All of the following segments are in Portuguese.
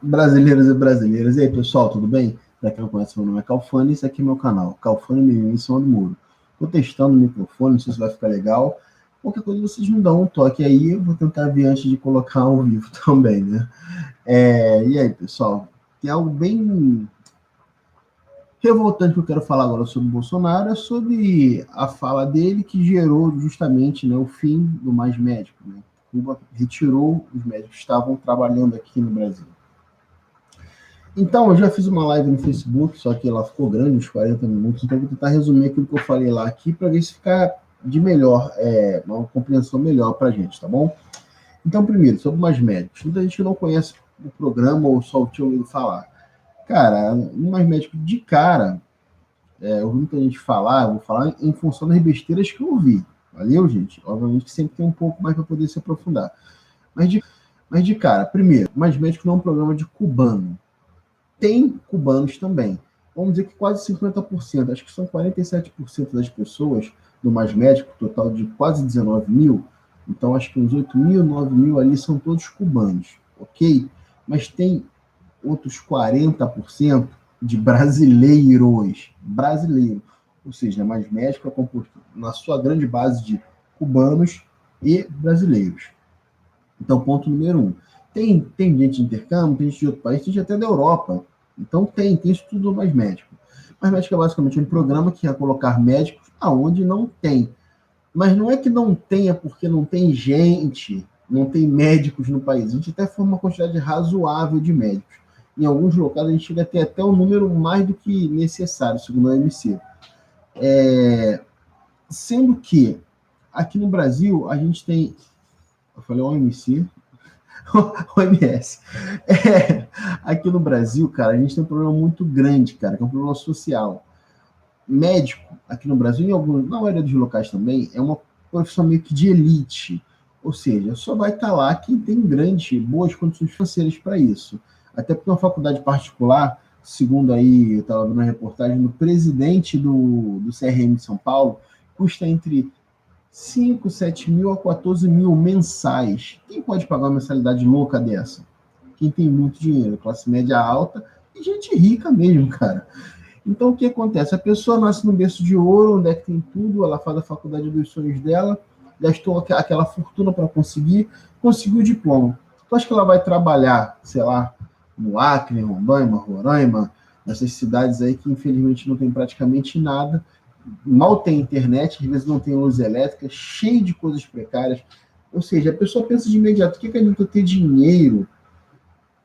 Brasileiros e brasileiras. E aí, pessoal, tudo bem? Para quem não conhece, meu nome é Calfani, esse aqui é meu canal, Calfani Mimimi em cima do muro. Estou testando o microfone, não sei se vai ficar legal. Qualquer coisa vocês me dão um toque aí, eu vou tentar ver antes de colocar ao vivo também, né? E aí, pessoal, tem algo bem revoltante que eu quero falar agora sobre o Bolsonaro, é sobre a fala dele que gerou justamente, né, o fim do Mais Médico, né? Cuba retirou os médicos que estavam trabalhando aqui no Brasil. Então, eu já fiz uma live no Facebook, só que ela ficou grande, uns 40 minutos, então eu vou tentar resumir aquilo que eu falei lá aqui para ver se ficar de melhor, uma compreensão melhor para a gente, tá bom? Então, primeiro, sobre Mais Médicos. Muita gente não conhece o programa ou só tinha ouvido falar. Cara, o Mais Médico de cara, eu ouvi muita gente falar, eu vou falar em função das besteiras que eu ouvi. Valeu, gente? Obviamente que sempre tem um pouco mais para poder se aprofundar. Mas de cara, primeiro, Mais Médicos não é um programa de cubano. Tem cubanos também. Vamos dizer que quase 50%, acho que são 47% das pessoas do Mais Médico, total de quase 19 mil, então acho que uns 8 mil, 9 mil ali são todos cubanos, ok? Mas tem outros 40% de brasileiros, ou seja, Mais Médico é composto na sua grande base de cubanos e brasileiros. Então, ponto número um. Tem gente de intercâmbio, tem gente de outro país, tem gente até da Europa. Então, tem isso tudo no Mais Médico. Mais Médico é basicamente um programa que vai colocar médicos aonde não tem. Mas não é que não tenha porque não tem gente, não tem médicos no país. A gente até forma uma quantidade razoável de médicos. Em alguns locais, a gente chega a ter até um número mais do que necessário, segundo a OMC. Sendo que, aqui no Brasil, a gente tem... Eu falei OMC... OMS. Aqui no Brasil, cara, a gente tem um problema muito grande, cara, que é um problema social. Médico, aqui no Brasil, na maioria dos locais também, é uma profissão meio que de elite. Ou seja, só vai estar lá quem tem boas condições financeiras para isso. Até porque uma faculdade particular, segundo aí, eu estava vendo uma reportagem do presidente do CRM de São Paulo, custa entre 5, 7 mil a 14 mil mensais. Quem pode pagar uma mensalidade louca dessa? Quem tem muito dinheiro, classe média alta e gente rica mesmo, cara. Então, o que acontece? A pessoa nasce no berço de ouro, onde é que tem tudo, ela faz a faculdade dos sonhos dela, gastou aquela fortuna para conseguiu o diploma. Tu acha que ela vai trabalhar, sei lá, no Acre, Roraima, nessas cidades aí que infelizmente não tem praticamente nada, mal tem internet, às vezes não tem luz elétrica, cheio de coisas precárias. Ou seja, a pessoa pensa de imediato, o que adianta eu ter dinheiro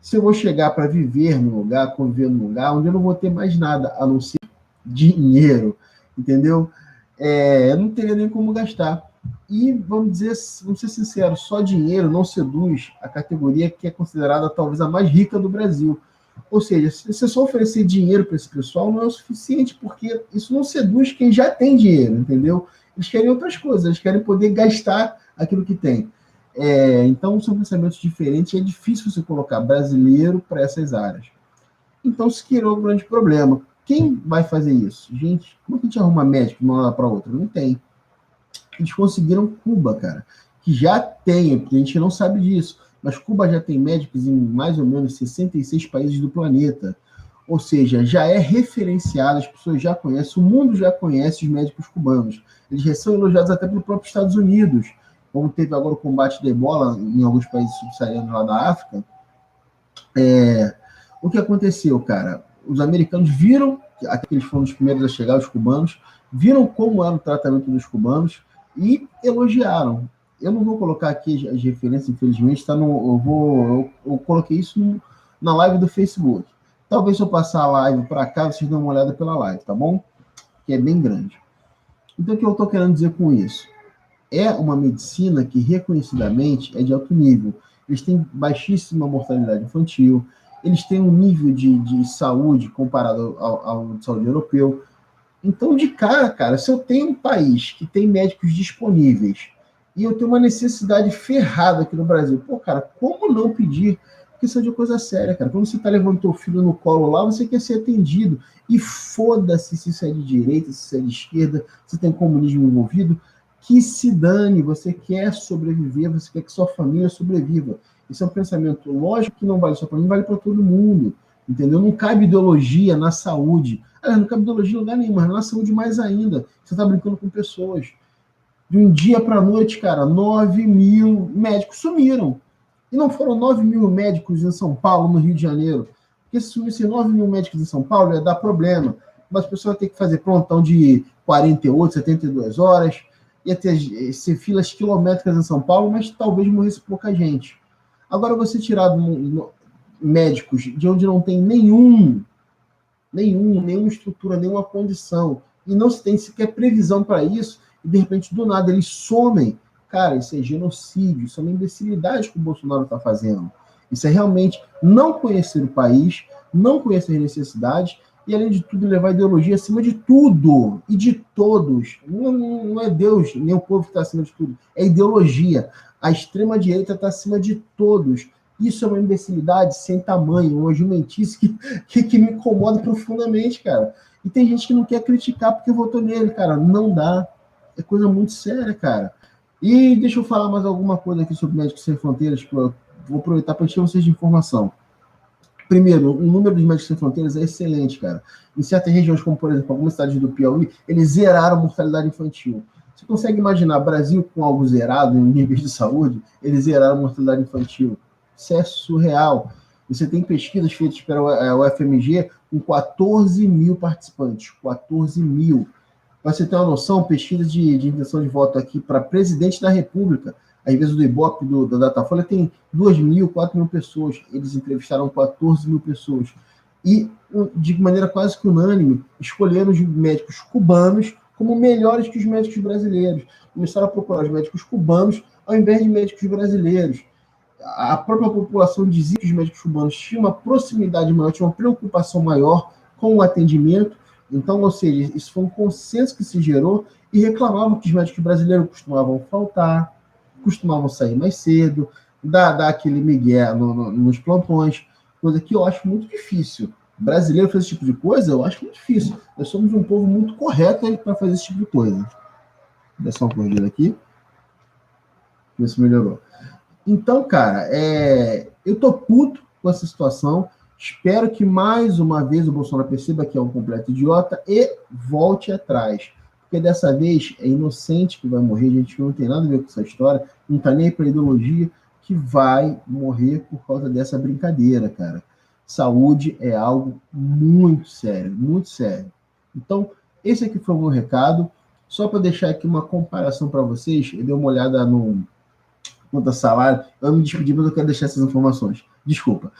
se eu vou chegar para viver num lugar, conviver num lugar onde eu não vou ter mais nada, a não ser dinheiro, entendeu? Eu não teria nem como gastar. E, vamos ser sinceros, só dinheiro não seduz a categoria que é considerada talvez a mais rica do Brasil. Ou seja, se você só oferecer dinheiro para esse pessoal, não é o suficiente, porque isso não seduz quem já tem dinheiro, entendeu? Eles querem outras coisas, eles querem poder gastar aquilo que tem. Então, são pensamentos diferentes e é difícil você colocar brasileiro para essas áreas. Então, se criou um grande problema. Quem vai fazer isso? Gente, como é que a gente arruma médico de uma hora para outra? Não tem. Eles conseguiram Cuba, cara, que já tem, porque a gente não sabe disso, mas Cuba já tem médicos em mais ou menos 66 países do planeta. Ou seja, já é referenciado, as pessoas já conhecem, o mundo já conhece os médicos cubanos. Eles já são elogiados até pelos próprios Estados Unidos, como teve agora o combate da ebola em alguns países subsaarianos lá da África. O que aconteceu, cara? Os americanos viram, aqueles foram os primeiros a chegar, os cubanos, viram como era o tratamento dos cubanos e elogiaram. Eu não vou colocar aqui as referências, infelizmente, eu coloquei isso na live do Facebook. Talvez se eu passar a live para cá, vocês dão uma olhada pela live, tá bom? Que é bem grande. Então, o que eu estou querendo dizer com isso? É uma medicina que reconhecidamente é de alto nível. Eles têm baixíssima mortalidade infantil, eles têm um nível de saúde comparado ao de saúde europeu. Então, de cara, se eu tenho um país que tem médicos disponíveis e eu tenho uma necessidade ferrada aqui no Brasil, cara, como não pedir? Porque isso é de coisa séria, cara. Quando você tá levando teu filho no colo lá, você quer ser atendido. E foda-se se isso é de direita, se isso é de esquerda, se tem comunismo envolvido. que se dane, você quer sobreviver, você quer que sua família sobreviva. Esse é um pensamento lógico que não vale só para mim, vale para todo mundo, entendeu? Não cabe ideologia na saúde. Não cabe ideologia em lugar nenhum, mas na saúde mais ainda. Você está brincando com pessoas. De um dia para a noite, cara, 9 mil médicos sumiram. E não foram 9 mil médicos em São Paulo, no Rio de Janeiro. Porque se sumissem 9 mil médicos em São Paulo, ia dar problema. Mas a pessoa ia ter que fazer prontão de 48, 72 horas, ia ter filas quilométricas em São Paulo, mas talvez morresse pouca gente. Agora, você tirar médicos de onde não tem nenhuma estrutura, nenhuma condição, e não se tem sequer previsão para isso, e de repente, do nada, eles somem. Cara, isso é genocídio, isso é uma imbecilidade que o Bolsonaro está fazendo. Isso é realmente não conhecer o país, não conhecer as necessidades, e, além de tudo, levar a ideologia acima de tudo e de todos. Não é Deus, nem o povo que está acima de tudo. É ideologia. A extrema-direita está acima de todos. Isso é uma imbecilidade sem tamanho, uma jumentice que me incomoda profundamente, cara. E tem gente que não quer criticar porque votou nele, cara. Não dá. É coisa muito séria, cara. E deixa eu falar mais alguma coisa aqui sobre Médicos Sem Fronteiras, que eu vou aproveitar para encher vocês de informação. Primeiro, o número dos Médicos Sem Fronteiras é excelente, cara. Em certas regiões, como por exemplo, algumas cidades do Piauí, eles zeraram a mortalidade infantil. Você consegue imaginar Brasil com algo zerado em níveis de saúde? Eles zeraram a mortalidade infantil. Isso é surreal. Você tem pesquisas feitas pela UFMG com 14 mil participantes. 14 mil. Para você ter uma noção, pesquisa de intenção de voto aqui para presidente da República, às vezes do Ibope, da Datafolha, tem 2 mil, 4 mil pessoas. Eles entrevistaram 14 mil pessoas. E, de maneira quase que unânime, escolheram os médicos cubanos como melhores que os médicos brasileiros. Começaram a procurar os médicos cubanos ao invés de médicos brasileiros. A própria população dizia que os médicos cubanos tinham uma proximidade maior, tinham uma preocupação maior com o atendimento. Então, ou seja, isso foi um consenso que se gerou e reclamavam que os médicos brasileiros costumavam faltar, costumavam sair mais cedo, dar aquele migué nos plantões, coisa que eu acho muito difícil. Brasileiro fazer esse tipo de coisa, eu acho muito difícil. Nós somos um povo muito correto para fazer esse tipo de coisa. Dá só uma corrida aqui. Ver se melhorou. Então, cara, eu tô puto com essa situação. Espero que mais uma vez o Bolsonaro perceba que é um completo idiota e volte atrás. Porque dessa vez é inocente que vai morrer, gente que não tem nada a ver com essa história, não tá nem para ideologia, que vai morrer por causa dessa brincadeira, cara. Saúde é algo muito sério, muito sério. Então, esse aqui foi o meu recado. Só para deixar aqui uma comparação para vocês, eu dei uma olhada no quanto a salário, eu me despedi, mas eu quero deixar essas informações. Desculpa.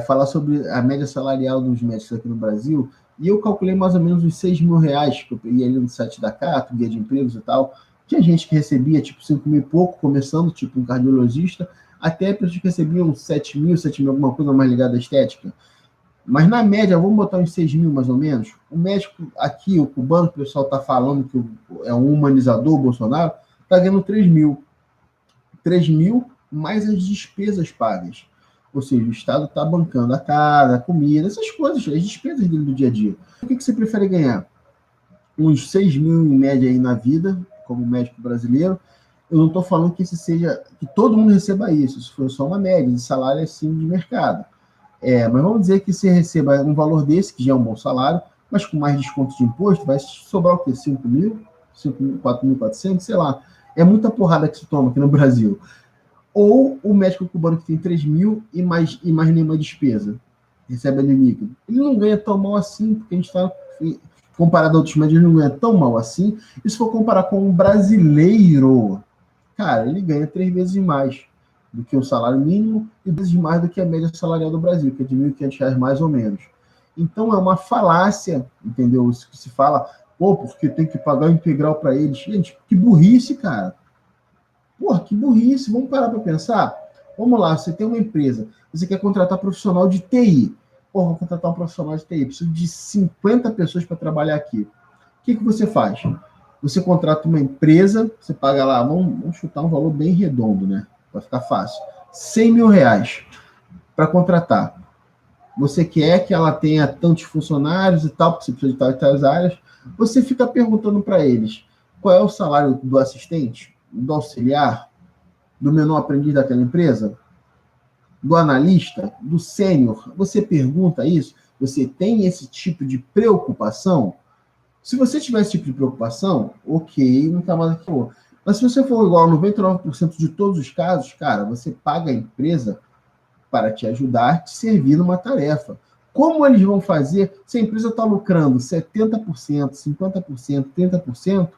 Falar sobre a média salarial dos médicos aqui no Brasil, e eu calculei mais ou menos uns 6 mil reais, que eu peguei ali no site da Cato, guia de empregos e tal. Tinha gente que recebia, tipo, 5 mil e pouco, começando, tipo, um cardiologista, até pessoas que recebiam 7 mil, alguma coisa mais ligada à estética. Mas, na média, vamos botar uns 6 mil, mais ou menos. O médico aqui, o cubano, que o pessoal está falando que é um humanizador, o Bolsonaro, está ganhando 3 mil. 3 mil mais as despesas pagas. Ou seja, o Estado está bancando a casa, a comida, essas coisas, as despesas dele do dia a dia. O que você prefere ganhar? Uns 6 mil em média aí na vida, como médico brasileiro. Eu não estou falando que que todo mundo receba isso. Isso foi só uma média de salário assim de mercado. Mas vamos dizer que você receba um valor desse, que já é um bom salário, mas com mais desconto de imposto, vai sobrar o quê? 5 mil? 4.400? Sei lá. É muita porrada que se toma aqui no Brasil. Ou o médico cubano que tem 3 mil e mais nenhuma despesa, recebe ali líquido. Ele não ganha tão mal assim, porque a gente está, comparado a outros médicos, ele não ganha tão mal assim. E se for comparar com um brasileiro, cara, ele ganha 3 vezes mais do que o salário mínimo e 2 vezes mais do que a média salarial do Brasil, que é de R$ 1.500 mais ou menos. Então é uma falácia, entendeu? Isso que se fala, porque tem que pagar o integral para eles. Gente, que burrice, cara. Porra, que burrice. Vamos parar para pensar? Vamos lá, você tem uma empresa, você quer contratar profissional de TI. Vou contratar um profissional de TI, preciso de 50 pessoas para trabalhar aqui. O que você faz? Você contrata uma empresa, você paga lá, vamos chutar um valor bem redondo, né? Vai ficar fácil. 100 mil reais para contratar. Você quer que ela tenha tantos funcionários e tal, porque você precisa de tais áreas. Você fica perguntando para eles, qual é o salário do assistente, do auxiliar, do menor aprendiz daquela empresa, do analista, do sênior? Você pergunta isso? Você tem esse tipo de preocupação? Se você tiver esse tipo de preocupação, ok, não está mais aqui. Mas se você for igual a 99% de todos os casos, cara, você paga a empresa para te ajudar, te servir numa tarefa. Como eles vão fazer se a empresa está lucrando 70%, 50%, 30%?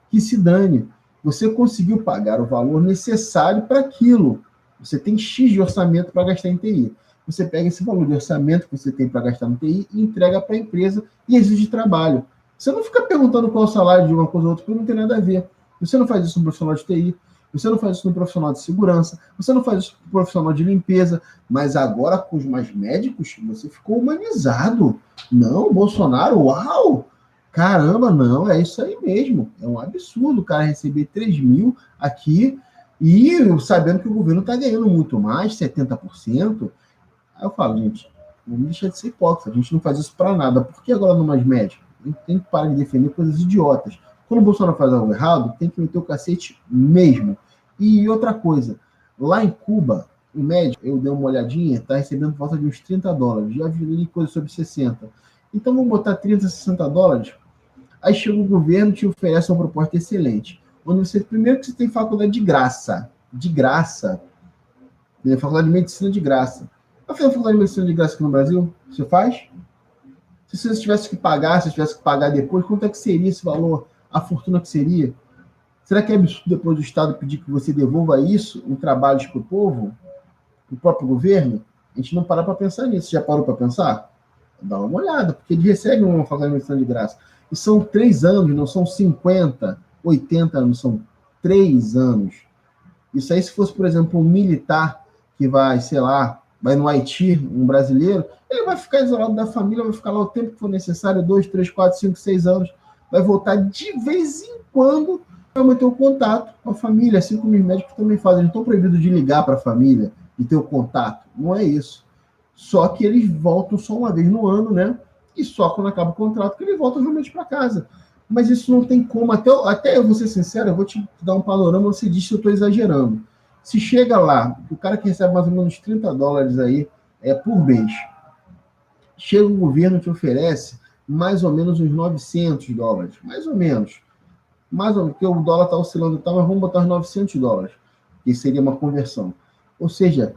Que se dane. Você conseguiu pagar o valor necessário para aquilo. Você tem X de orçamento para gastar em TI. Você pega esse valor de orçamento que você tem para gastar no TI e entrega para a empresa e exige trabalho. Você não fica perguntando qual é o salário de uma coisa ou outra, porque não tem nada a ver. Você não faz isso no profissional de TI, você não faz isso no profissional de segurança, você não faz isso no profissional de limpeza, mas agora com os mais médicos, você ficou humanizado. Não, Bolsonaro, uau! Caramba, não, é isso aí mesmo. É um absurdo o cara receber 3 mil aqui e sabendo que o governo está ganhando muito mais, 70%. Aí eu falo, gente, vamos deixar de ser hipócrita, a gente não faz isso para nada. Por que agora no mais médico? A gente tem que parar de defender coisas idiotas. Quando o Bolsonaro faz algo errado, tem que meter o cacete mesmo. E outra coisa, lá em Cuba, o médico, eu dei uma olhadinha, está recebendo por volta de uns $30. Já vi coisa sobre 60. Então vamos botar 30, $60. Aí chega o governo e te oferece uma proposta excelente. Onde você, primeiro que você tem faculdade de graça. De graça. Faculdade de medicina de graça. Vai fazer faculdade de medicina de graça aqui no Brasil? Você faz? Se você tivesse que pagar, se tivesse que pagar depois, quanto é que seria esse valor? A fortuna que seria? Será que é absurdo depois do Estado pedir que você devolva isso, um trabalho para o povo, para o próprio governo? A gente não para para pensar nisso. Já parou para pensar? Dá uma olhada, porque eles recebem uma faculdade de medicina de graça. E são 3 anos, não são 50, 80 anos, são 3 anos. Isso aí, se fosse, por exemplo, um militar que vai, sei lá, vai no Haiti, um brasileiro, ele vai ficar isolado da família, vai ficar lá o tempo que for necessário, 2, 3, 4, 5, 6 anos, vai voltar de vez em quando para manter o contato com a família, assim como os médicos também fazem. Eles não estão proibidos de ligar para a família e ter o contato. Não é isso. Só que eles voltam só uma vez no ano, né? E só quando acaba o contrato que eles voltam realmente para casa. Mas isso não tem como. Até eu vou ser sincero, eu vou te dar um panorama, você diz se eu estou exagerando. Se chega lá, o cara que recebe mais ou menos $30 aí por mês, chega o governo e te oferece mais ou menos uns $900, mais ou menos, porque o dólar está oscilando, mas vamos botar uns $900, que seria uma conversão. Ou seja,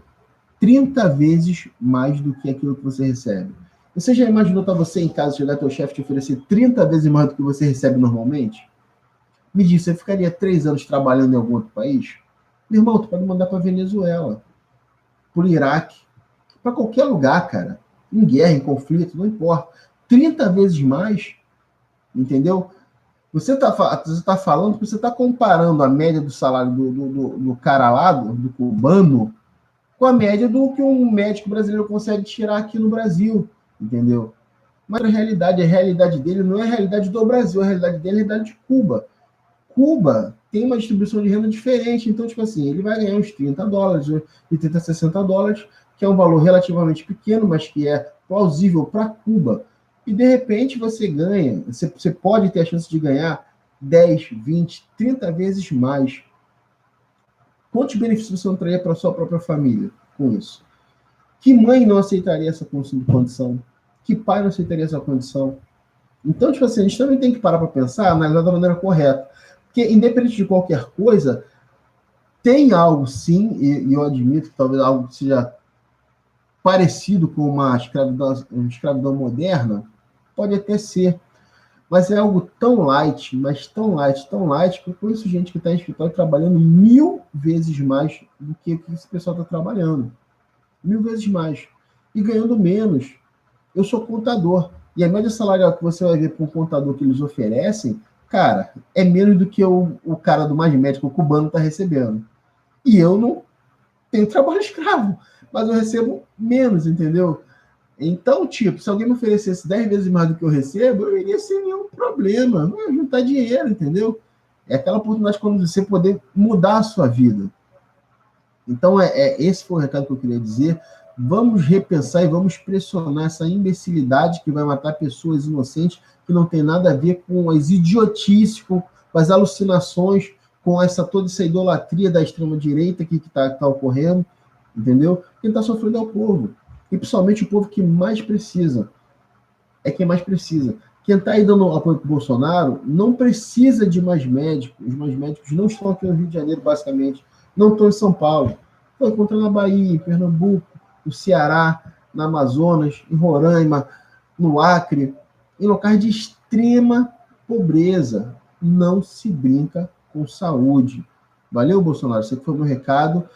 30 vezes mais do que aquilo que você recebe. Você já imaginou para você em casa chegar teu chefe te oferecer 30 vezes mais do que você recebe normalmente? Me diz, você ficaria 3 anos trabalhando em algum outro país? Meu irmão, tu pode mandar para Venezuela, para o Iraque, para qualquer lugar, cara. Em guerra, em conflito, não importa. 30 vezes mais, entendeu? Você tá falando que você está comparando a média do salário do cara lá, do cubano, com a média do que um médico brasileiro consegue tirar aqui no Brasil, entendeu? Mas a realidade dele não é a realidade do Brasil, a realidade dele é a realidade de Cuba. Cuba tem uma distribuição de renda diferente, então, tipo assim, ele vai ganhar uns $30, $80, $60, que é um valor relativamente pequeno, mas que é plausível para Cuba. E, de repente, você ganha, você pode ter a chance de ganhar 10, 20, 30 vezes mais. Quantos benefícios você não traria para a sua própria família com isso? Que mãe não aceitaria essa condição? Que pai não aceitaria essa condição? Então, tipo assim, a gente também tem que parar para pensar, analisar da maneira correta. Porque, independente de qualquer coisa, tem algo, sim, e eu admito que talvez algo que seja parecido com uma escravidão moderna, pode até ser. Mas é algo tão light, mas tão light, tão light, que eu conheço gente que está em escritório trabalhando 1000 vezes mais do que esse pessoal está trabalhando. 1000 vezes mais. E ganhando menos. Eu sou contador. E a média salarial que você vai ver para um contador que eles oferecem, cara, é menos do que o cara do mais médico, o cubano, está recebendo. E eu não tenho trabalho escravo, mas eu recebo menos, entendeu? Então, tipo, se alguém me oferecesse 10 vezes mais do que eu recebo, eu iria sem nenhum problema. Eu ia juntar dinheiro, entendeu? É aquela oportunidade quando você poder mudar a sua vida. Então, esse foi o recado que eu queria dizer. Vamos repensar e vamos pressionar essa imbecilidade que vai matar pessoas inocentes que não tem nada a ver com as idiotices, com com as alucinações, com toda essa idolatria da extrema-direita que está ocorrendo, entendeu? Quem está sofrendo é o povo, e principalmente o povo que mais precisa. É quem mais precisa. Quem está aí dando apoio para o Bolsonaro não precisa de mais médicos. Os mais médicos não estão aqui no Rio de Janeiro, basicamente. Não estão em São Paulo. Estão encontrando na Bahia, em Pernambuco, no Ceará, na Amazonas, em Roraima, no Acre, em locais de extrema pobreza. Não se brinca com saúde. Valeu, Bolsonaro? Esse aqui foi o meu recado.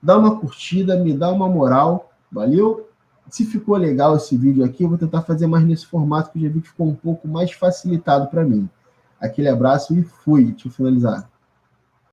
Dá uma curtida, me dá uma moral. Valeu? Se ficou legal esse vídeo aqui, eu vou tentar fazer mais nesse formato, que eu já vi que ficou um pouco mais facilitado para mim. Aquele abraço e fui. Deixa eu finalizar.